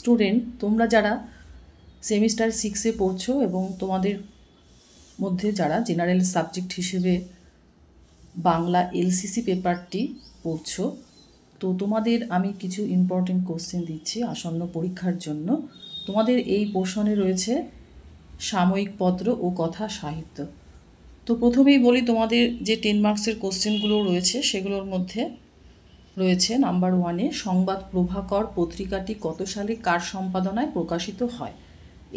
Student, তোমরা যারা semester 6-এ পড়ছো এবং তোমাদের মধ্যে যারা জেনারেল সাবজেক্ট হিসেবে বাংলা এলসিসি পেপারটি পড়ছো, তো তোমাদের আমি কিছু ইম্পর্টেন্ট কোশ্চেন দিচ্ছি আসন্ন পরীক্ষার জন্য। তোমাদের এই পোর্শনে রয়েছে সাময়িক পত্র ও কথা সাহিত্য। তো প্রথমেই বলি, তোমাদের যে 10 মার্কসের কোশ্চেনগুলো রয়েছে সেগুলোর মধ্যে রয়েছে নাম্বার 1-এ সংবাদ প্রভাকর পত্রিকাটি কত সালে কার সম্পাদনায় প্রকাশিত হয়?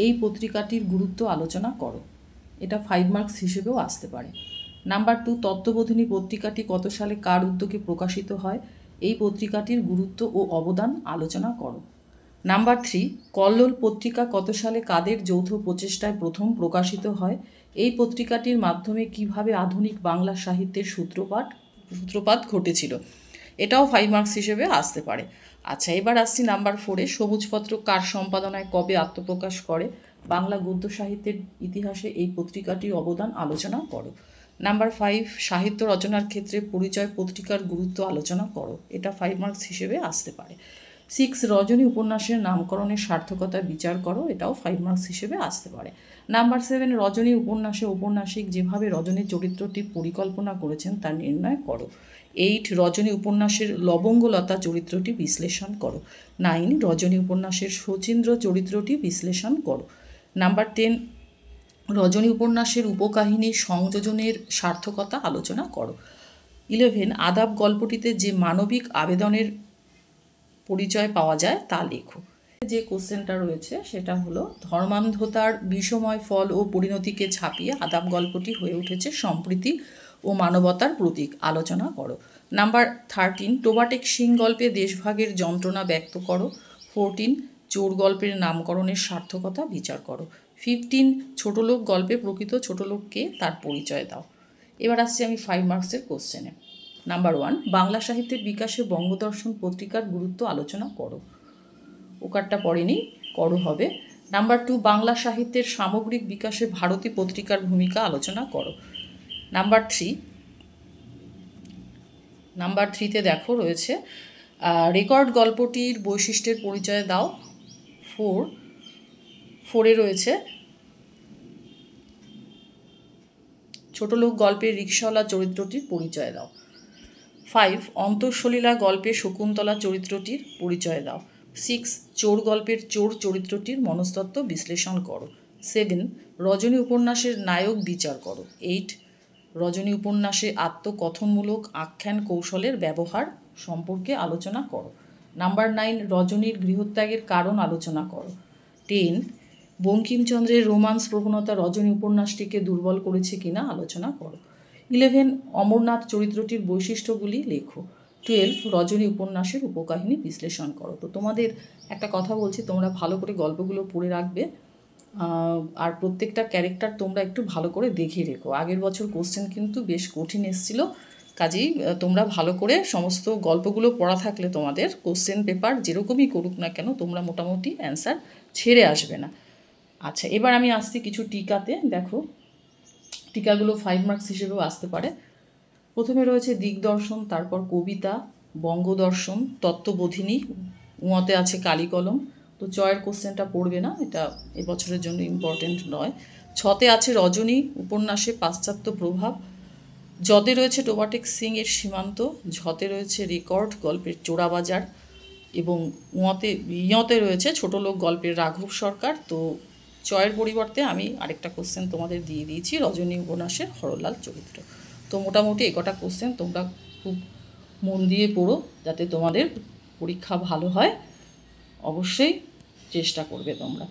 এই পত্রিকাটির গুরুত্ব আলোচনা করো। এটা 5 মার্কস হিসেবেও আসতে পারে। নাম্বার 2, তত্ত্ববোধিনী পত্রিকাটি কত সালে কার উদ্যোগে প্রকাশিত হয়? এই পত্রিকাটির গুরুত্ব ও অবদান আলোচনা করো। নাম্বার 3, কল্লোল পত্রিকা কত সালে কাদের যৌথ প্রচেষ্টায় প্রথম প্রকাশিত হয়? এই পত্রিকাটির মাধ্যমে কিভাবে আধুনিক বাংলা সাহিত্যের সূত্রপাত ঘটেছিল? এটাও 5 মার্কস হিসেবে আসতে পারে। আচ্ছা, এবার আসছি নাম্বার 4-এ সবুজপত্র কার সম্পাদনায় কবে আত্মপ্রকাশ করে? বাংলা গদ্য সাহিত্যের ইতিহাসে এই পত্রিকাটির অবদান আলোচনা করো। নাম্বার 5, সাহিত্য রচনার ক্ষেত্রে পরিচয় পত্রিকার গুরুত্ব আলোচনা করো। এটা 5 মার্কস হিসেবে আসতে পারে। 6, রজনী উপন্যাসের নামকরণের সার্থকতা বিচার করো। এটাও 5 মার্কস হিসেবে আসতে পারে। নাম্বার 7, রজনী উপন্যাসে ঔপন্যাসিক যেভাবে রজনীর চরিত্রটি পরিকল্পনা করেছেন তা নির্ণয় করো। 8, রজনী উপন্যাসের লবঙ্গলতা চরিত্রটি বিশ্লেষণ করো। 9, রজনী উপন্যাসের শচীন্দ্র চরিত্রটি বিশ্লেষণ করো। নাম্বার 10, রজনী উপন্যাসের উপকাহিনী সংযোজনের সার্থকতা আলোচনা করো। 11, আদাব গল্পটিতে যে মানবিক আবেদনের পরিচয় পাওয়া যায় তা লেখো। যে কোশ্চেনটা রয়েছে সেটা হলো, ধর্মান্ধতার বিষময় ফল ও পরিণতিকে ছাপিয়ে আদাব গল্পটি হয়ে উঠেছে সম্প্রীতি ও মানবতার প্রতীক, আলোচনা করো। নাম্বার 13, টোবাটেক সিং গল্পে দেশভাগের যন্ত্রণা ব্যক্ত করো। 14, চোর গল্পের নামকরণের সার্থকতা বিচার করো। 15, ছোটলোক গল্পে প্রকৃত ছোটলোককে তার পরিচয় দাও। এবার আসছি আমি 5 মার্কসের কোশ্চেনে। নাম্বার 1, বাংলা সাহিত্যের বিকাশে বঙ্গদর্শন পত্রিকার গুরুত্ব আলোচনা করো। ওকারটা পড়েনি, করো হবে। নাম্বার 2, বাংলা সাহিত্যের সামগ্রিক বিকাশে ভারতী পত্রিকার ভূমিকা আলোচনা করো। নাম্বার 3তে দেখো রয়েছে রেকর্ড গল্পটির বৈশিষ্ট্যের পরিচয় দাও। 4-এ রয়েছে ছোটলোক গল্পের রিক্সাওয়ালা চরিত্রটির পরিচয় দাও। 5, অন্তঃসলীলা গল্পে শকুন্তলা চরিত্রটির পরিচয় দাও। 6, চোর গল্পের চোর চরিত্রটির মনস্তত্ত্ব বিশ্লেষণ করো। 7, রজনী উপন্যাসের নায়ক বিচার করো। 8, রজনী উপন্যাসে আত্মকথনমূলক আখ্যান কৌশলের ব্যবহার সম্পর্কে আলোচনা করো। নাম্বার 9, রজনীর গৃহত্যাগের কারণ আলোচনা করো। 10, বঙ্কিমচন্দ্রের রোমান্স প্রবণতা রজনী উপন্যাসটিকে দুর্বল করেছে কিনা আলোচনা করো। 11, অমরনাথ চরিত্রটির বৈশিষ্ট্যগুলি লেখো। 12, রজনী উপন্যাসের উপকাহিনী বিশ্লেষণ করো। তো তোমাদের একটা কথা বলছি, তোমরা ভালো করে গল্পগুলো পড়ে রাখবে, আর প্রত্যেকটা ক্যারেক্টার তোমরা একটু ভালো করে দেখে রেখো। আগের বছর কোশ্চেন কিন্তু বেশ কঠিন এসেছিল, কাজেই তোমরা ভালো করে সমস্ত গল্পগুলো পড়া থাকলে তোমাদের কোশ্চেন পেপার যেরকমই করুক না কেন তোমরা মোটামুটি অ্যান্সার ছেড়ে আসবে না। আচ্ছা, এবার আমি আসছি কিছু টিকাতে। দেখো, টিকাগুলো 5 মার্কস হিসেবেও আসতে পারে। প্রথমে রয়েছে দিগদর্শন, তারপর কবিতা, বঙ্গদর্শন, তত্ত্ববোধিনী, উঁতে আছে কালিকলম। তো চয়ের কোশ্চেনটা পড়বে না, এটা এবছরের জন্য ইম্পর্টেন্ট নয়। 6তে আছে রজনী উপন্যাসে পাশ্চাত্য প্রভাব। জতে রয়েছে টোবাটেক সিং এর সীমান্ত। ঝতে রয়েছে রেকর্ড গল্পের চোরাবাজার এবং ইয়তে রয়েছে ছোটলোক গল্পের রাঘব সরকার। তো চয়ের পরিবর্তে আমি আরেকটা কোশ্চেন তোমাদের দিয়ে দিয়েছি, রজনী উপন্যাসের হরলাল চরিত্র। তো মোটামুটি একটা কোশ্চেন তোমরা খুব মন দিয়ে পড়ো যাতে তোমাদের পরীক্ষা ভালো হয়, অবশ্যই চেষ্টা করবে তোমরা।